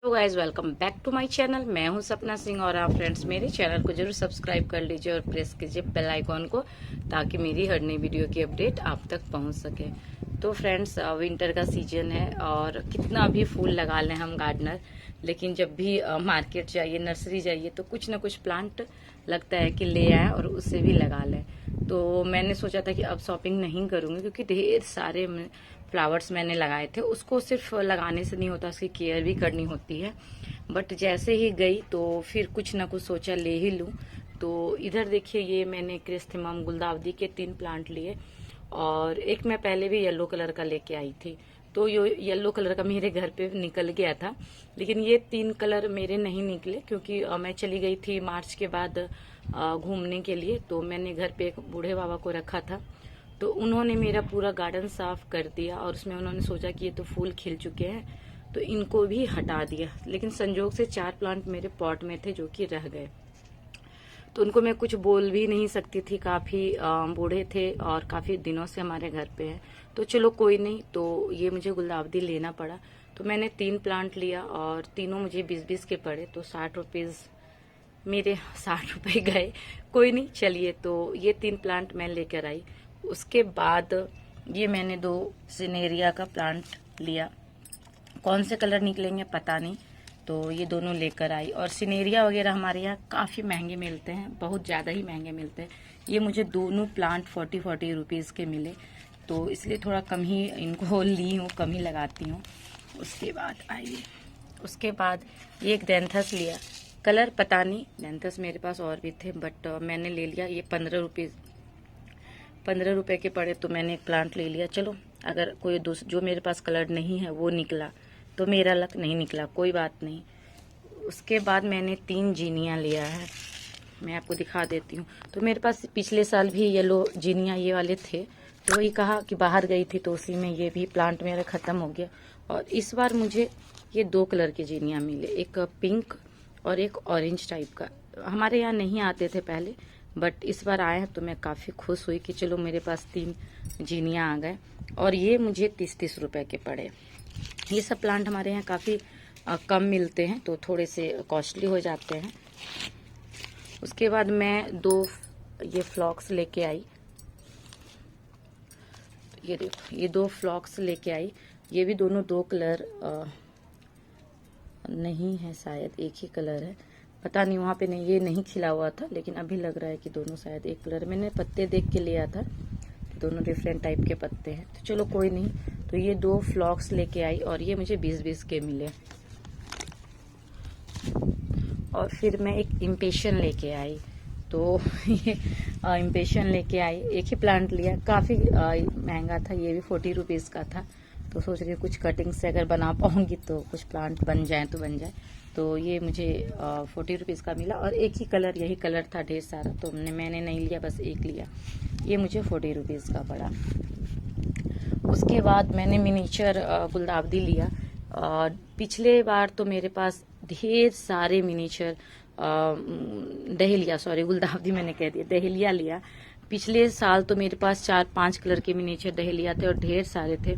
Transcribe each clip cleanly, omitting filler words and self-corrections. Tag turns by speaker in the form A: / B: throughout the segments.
A: तो guys welcome back to my channel. मैं हूं सपना सिंह और आप फ्रेंड्स मेरे चैनल को जरूर सब्सक्राइब कर लीजिए और प्रेस कीजिए बेल आइकॉन को, ताकि मेरी हर नई वीडियो की अपडेट आप तक पहुंच सके। तो फ्रेंड्स विंटर का सीजन है और कितना भी फूल लगा लें हम गार्डनर, लेकिन जब भी मार्केट जाइए, नर्सरी जाइए, तो कुछ ना कुछ प्लांट लगता है कि ले आए और उससे भी लगा लें। तो मैंने सोचा था कि अब शॉपिंग नहीं करूंगी, क्योंकि ढेर सारे फ्लावर्स मैंने लगाए थे। उसको सिर्फ लगाने से नहीं होता, उसकी केयर भी करनी होती है। बट जैसे ही गई तो फिर कुछ ना कुछ सोचा ले ही लूं। तो इधर देखिए, ये मैंने क्रिस्थेमम गुलदावदी के 3 प्लांट लिए और एक मैं पहले भी येलो कलर का लेके आई थी। तो ये येलो कलर का मेरे घर पे निकल गया था, लेकिन ये 3 कलर मेरे नहीं निकले, क्योंकि मैं चली गई थी मार्च के बाद घूमने के लिए। तो मैंने घर पे एक बूढ़े बाबा को रखा था, तो उन्होंने मेरा पूरा गार्डन साफ कर दिया और उसमें उन्होंने सोचा कि ये तो फूल खिल चुके हैं, तो इनको भी हटा दिया। लेकिन संजोग से 4 प्लांट मेरे पॉट में थे जो कि रह गए, तो उनको मैं कुछ बोल भी नहीं सकती थी। काफी बूढ़े थे और काफी दिनों से हमारे घर पे है, तो चलो कोई नहीं। तो ये मुझे गुलदावदी लेना पड़ा। तो मैंने 3 प्लांट लिया और तीनों मुझे 20-20 के पड़े, तो 60 रुपीज मेरे 60 रुपए गए। कोई नहीं, चलिए। तो ये 3 प्लांट मैं लेकर आई। उसके बाद ये मैंने 2 सिनेरिया का प्लांट लिया। कौन से कलर निकलेंगे पता नहीं, तो ये दोनों लेकर आई। और सिनेरिया वगैरह हमारे यहाँ काफ़ी महंगे मिलते हैं, बहुत ज़्यादा ही महंगे मिलते हैं। ये मुझे दोनों प्लांट 40-40 रुपीज़ के मिले, तो इसलिए थोड़ा कम ही इनको ली हूँ, कम ही लगाती हूँ। उसके बाद आइए, उसके बाद ये एक डेंथस लिया। कलर पता नहीं, डेंथस मेरे पास और भी थे, बट मैंने ले लिया। ये 15 रुपए के पड़े, तो मैंने एक प्लांट ले लिया। चलो, अगर कोई जो मेरे पास कलर नहीं है वो निकला तो मेरा लक, नहीं निकला कोई बात नहीं। उसके बाद मैंने 3 जीनिया लिया है, मैं आपको दिखा देती हूँ। तो मेरे पास पिछले साल भी येलो जीनिया ये वाले थे, तो वही कहा कि बाहर गई थी तो उसी में ये भी प्लांट मेरा खत्म हो गया। और इस बार मुझे ये 2 कलर के जीनिया मिले, एक पिंक और एक ऑरेंज टाइप का। हमारे यहाँ नहीं आते थे पहले, बट इस बार आए हैं, तो मैं काफ़ी खुश हुई कि चलो मेरे पास 3 जीनिया आ गए। और ये मुझे 30-30 रुपए के पड़े। ये सब प्लांट हमारे यहाँ काफ़ी कम मिलते हैं, तो थोड़े से कॉस्टली हो जाते हैं। उसके बाद मैं 2 ये फ्लॉक्स लेके आई। ये देखो, ये 2 फ्लॉक्स लेके आई। ये भी दोनों 2 कलर नहीं है, शायद एक ही कलर है, पता नहीं। वहाँ पे नहीं, ये नहीं खिला हुआ था, लेकिन अभी लग रहा है कि दोनों शायद एक कलर। मैंने पत्ते देख के लिया था, दोनों डिफरेंट टाइप के पत्ते हैं, तो चलो कोई नहीं। तो ये 2 फ्लॉक्स लेके आई और ये मुझे 20-20 के मिले। और फिर मैं एक इम्पेशन लेके आई। तो ये इम्पेशन लेके आई, एक ही प्लांट लिया, काफ़ी महंगा था, ये भी 40 रुपीज़ का था। तो सोच रही हूँ कुछ कटिंग से अगर बना पाऊंगी तो कुछ प्लांट बन जाए तो बन जाए। तो ये मुझे 40 रुपीज़ का मिला और एक ही कलर, यही कलर था ढेर सारा, तो मैंने नहीं लिया, बस एक लिया। ये मुझे 40 रुपीज़ का पड़ा। उसके बाद मैंने मिनीचर गुलदावदी लिया। पिछले बार तो मेरे पास ढेर सारे मिनीचर गुलदावदी मैंने कह दिया, दहलिया लिया। पिछले साल तो मेरे पास 4-5 कलर के मिनीचर दहलिया थे और ढेर सारे थे।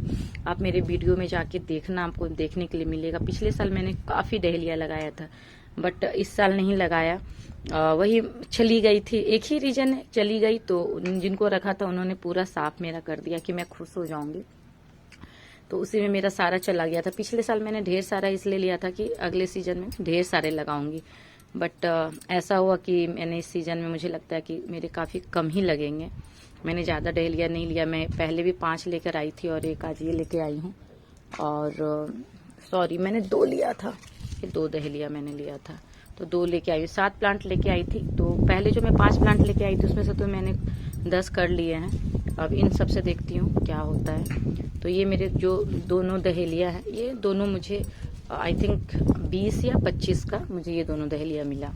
A: आप मेरे वीडियो में जाके देखना, आपको देखने के लिए मिलेगा। पिछले साल मैंने काफ़ी दहलिया लगाया था, बट इस साल नहीं लगाया। वही चली गई थी, एक ही रीजन है, चली गई। तो जिनको रखा था उन्होंने पूरा साफ मेरा कर दिया कि मैं खुश हो जाऊंगी, तो उसी में मेरा सारा चला गया था। पिछले साल मैंने ढेर सारा इसलिए लिया था कि अगले सीजन में ढेर सारे लगाऊंगी, बट ऐसा हुआ कि मैंने इस सीजन में, मुझे लगता है कि मेरे काफ़ी कम ही लगेंगे। मैंने ज़्यादा दहलिया नहीं लिया, मैं पहले भी 5 लेकर आई थी और एक आज ये लेके आई हूँ। और सॉरी, मैंने 2 लिया था, ये 2 दहलिया मैंने लिया था, तो 2 लेके आई। 7 प्लांट लेके आई थी। तो पहले जो मैं 5 प्लांट लेके आई थी उसमें से तो मैंने 10 कर लिए हैं। अब इन सब से देखती हूँ क्या होता है। तो ये मेरे जो दोनों दहलिया हैं, ये दोनों मुझे आई थिंक 20 या 25 का मुझे ये दोनों दहलिया मिला।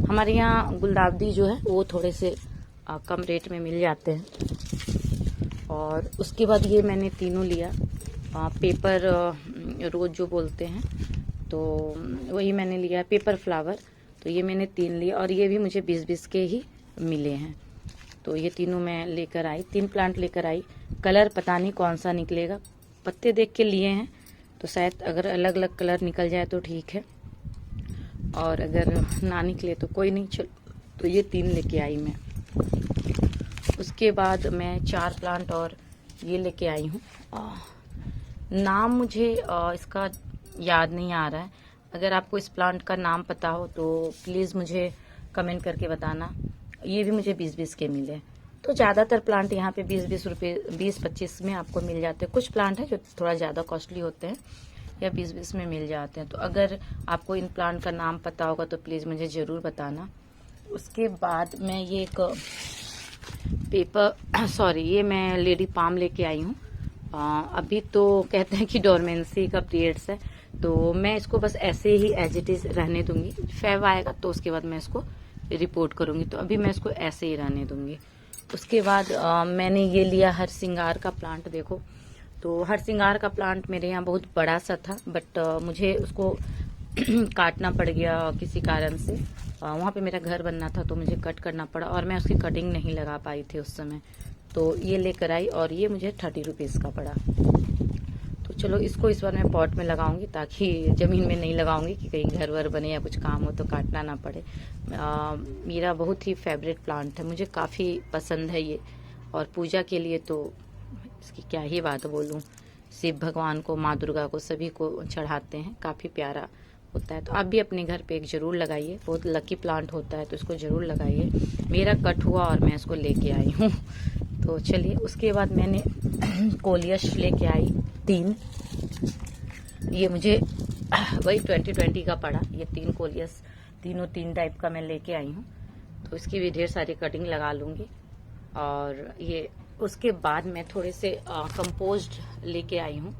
A: हमारे यहाँ गुलदावदी जो है वो थोड़े से कम रेट में मिल जाते हैं। और उसके बाद ये मैंने तीनों लिया, पेपर रोज जो बोलते हैं, तो वही मैंने लिया, पेपर फ्लावर। तो ये मैंने 3 लिया और ये भी मुझे 20-20 के ही मिले हैं। तो ये तीनों मैं लेकर आई, 3 प्लांट लेकर आई। कलर पता नहीं कौन सा निकलेगा, पत्ते देख के लिए हैं, तो शायद अगर अलग अलग कलर निकल जाए तो ठीक है, और अगर ना निकले तो कोई नहीं। चलो, तो ये 3 लेके आई मैं। उसके बाद मैं 4 प्लांट और ये लेके आई हूँ। नाम मुझे इसका याद नहीं आ रहा है। अगर आपको इस प्लांट का नाम पता हो तो प्लीज़ मुझे कमेंट करके बताना। ये भी मुझे 20-20 के मिले। तो ज़्यादातर प्लांट यहाँ पे 20-20 रुपये, 20-25 में आपको मिल जाते हैं। कुछ प्लांट है जो थोड़ा ज़्यादा कॉस्टली होते हैं, या 20-20 में मिल जाते हैं। तो अगर आपको इन प्लांट का नाम पता होगा तो प्लीज़ मुझे ज़रूर बताना। उसके बाद मैं ये एक पेपर ये मैं लेडी पाम लेके आई हूँ। अभी तो कहते हैं कि डोरमेंसी का पीरियड्स है, तो मैं इसको बस ऐसे ही एज इट इज़ रहने दूंगी। फेब आएगा तो उसके बाद मैं इसको रिपोर्ट करूंगी, तो अभी मैं इसको ऐसे ही रहने दूंगी। उसके बाद मैंने ये लिया हर सिंगार का प्लांट। देखो, तो हर सिंगार का प्लांट मेरे यहाँ बहुत बड़ा सा था, बट मुझे उसको काटना पड़ गया किसी कारण से। वहाँ पे मेरा घर बनना था तो मुझे कट करना पड़ा, और मैं उसकी कटिंग नहीं लगा पाई थी उस समय। तो ये लेकर आई और ये मुझे 30 रुपीज़ का पड़ा। तो चलो, इसको इस बार मैं पॉट में लगाऊंगी, ताकि ज़मीन में नहीं लगाऊंगी कि कहीं घर वर बने या कुछ काम हो तो काटना ना पड़े। मेरा बहुत ही फेवरेट प्लांट है, मुझे काफ़ी पसंद है ये। और पूजा के लिए तो इसकी क्या ही बात बोलूँ। शिव भगवान को, माँ दुर्गा को, सभी को चढ़ाते हैं। काफ़ी प्यारा होता है। तो आप भी अपने घर पे एक ज़रूर लगाइए। बहुत लकी प्लांट होता है, तो इसको ज़रूर लगाइए। मेरा कट हुआ और मैं इसको लेके आई हूँ। तो चलिए, उसके बाद मैंने कोलियस लेके आई 3। ये मुझे वही 2020 का पड़ा। ये 3 कोलियस, तीनों 3 टाइप का मैं लेके आई हूँ। तो इसकी भी ढेर सारी कटिंग लगा लूँगी। और ये उसके बाद मैं थोड़े से कंपोस्ट लेके आई हूँ।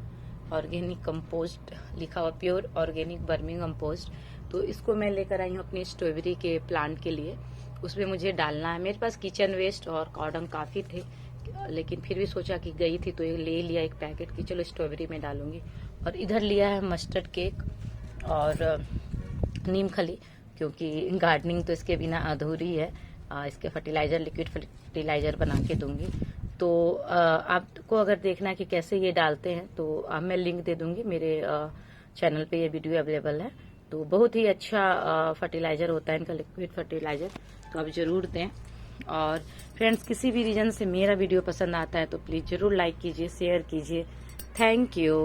A: ऑर्गेनिक कंपोस्ट लिखा हुआ, प्योर ऑर्गेनिक वर्मी कंपोस्ट। तो इसको मैं लेकर आई हूँ अपनी स्ट्रॉबेरी के प्लांट के लिए। उसमें मुझे डालना है। मेरे पास किचन वेस्ट और कॉर्डम काफ़ी थे, लेकिन फिर भी सोचा कि गई थी तो ये ले लिया एक पैकेट की, चलो स्ट्रॉबेरी में डालूंगी। और इधर लिया है मस्टर्ड केक और नीम खली, क्योंकि गार्डनिंग तो इसके बिना अधूरी है। इसके फर्टिलाइजर, लिक्विड फर्टिलाइजर बना के दूंगी। तो आपको अगर देखना है कि कैसे ये डालते हैं तो मैं लिंक दे दूंगी। मेरे चैनल पे ये वीडियो अवेलेबल है। तो बहुत ही अच्छा फर्टिलाइजर होता है इनका, लिक्विड फर्टिलाइजर, तो आप जरूर दें। और फ्रेंड्स, किसी भी रीजन से मेरा वीडियो पसंद आता है तो प्लीज़ ज़रूर लाइक कीजिए, शेयर कीजिए। Thank you.